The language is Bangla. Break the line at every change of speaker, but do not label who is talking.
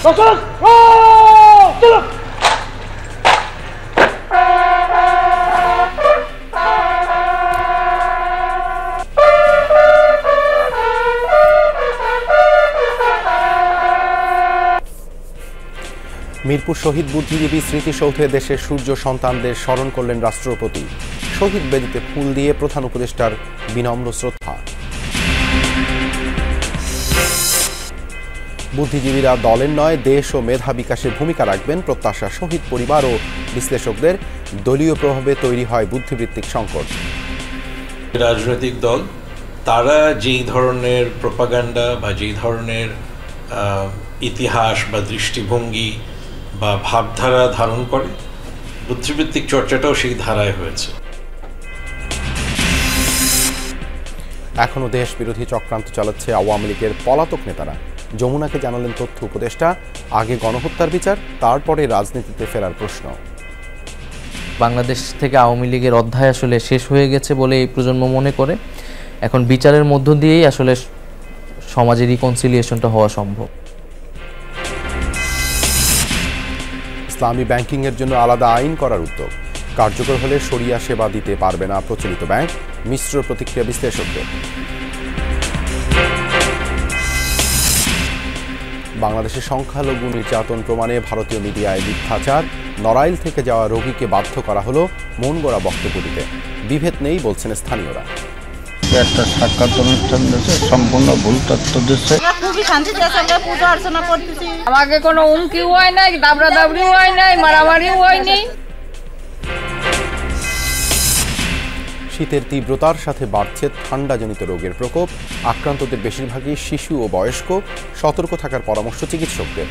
মিরপুর শহীদ বুদ্ধিজীবী স্মৃতিসৌধে দেশের সূর্য সন্তানদের স্মরণ করলেন রাষ্ট্রপতি। শহীদ বেদিতে ফুল দিয়ে প্রধান উপদেষ্টার বিনম্র শ্রদ্ধা। বুদ্ধিজীবীরা দলের নয়, দেশ ও মেধা বিকাশে ভূমিকা রাখবেন প্রত্যাশা শহীদ পরিবার ও বিশ্লেষকদের। দলীয় প্রভাবে তৈরি হয় বুদ্ধিবৃত্তিক সংকট।
রাজনৈতিক দল তারা যেই ধরনের প্রোপাগান্ডা বা যেই ধরনের ইতিহাস বা দৃষ্টিভঙ্গি বা ভাবধারা ধারণ করে, বুদ্ধিবৃত্তিক চর্চাটাও সেই ধারায় হয়েছে।
এখনও দেশ বিরোধী চক্রান্ত চালাচ্ছে আওয়ামী লীগের পলাতক নেতারা। যমুনাকে জানালেন তথ্য উপদেষ্টা। আগে গণহত্যার বিচার, তারপরে রাজনীতিতে ফেরার প্রশ্ন।
বাংলাদেশ থেকে আওয়ামী লীগের অধ্যায় আসলে শেষ হয়ে গেছে বলে এই প্রজন্ম মনে করে। এখন বিচারের মধ্য দিয়েই আসলে সমাজের রিকনসিলিয়েশনটা হওয়া সম্ভব।
ইসলামী ব্যাংকিংয়ের জন্য আলাদা আইন করার উদ্যোগ। কার্যকর হলে শরিয়া সেবা দিতে পারবে না প্রচলিত ব্যাংক। মিশ্র প্রতিক্রিয়া বিশ্লেষকদের। বাংলাদেশের সংখ্যালঘু নির্যাতন প্রমাণে ভারতীয় মিডিয়ায় মিথ্যাচার। নড়াইল থেকে যাওয়া রোগীকে বাধ্য করা হলো মন গড়া বক্তব্য দিতে। বিভেদ নেই বলছেন স্থানীয়রা।
একটা সাক্ষাৎ অনুষ্ঠান দিয়েছে, সম্পূর্ণ ভুল তথ্য দিচ্ছে।
খুবই শান্তিতে আমরা পূজা অর্চনা করতেছি।
আমাকে কোনো হুমকিও হয় নাই, দাবড়া দাবড়িও হয় নাই, মারামারিও হয়নি।
শীতের তীব্রতার সাথে বাড়ছে ঠান্ডাজনিত রোগের প্রকোপ। আক্রান্তদের বেশিরভাগই শিশু ও বয়স্ক। সতর্ক থাকার পরামর্শ চিকিৎসকদের।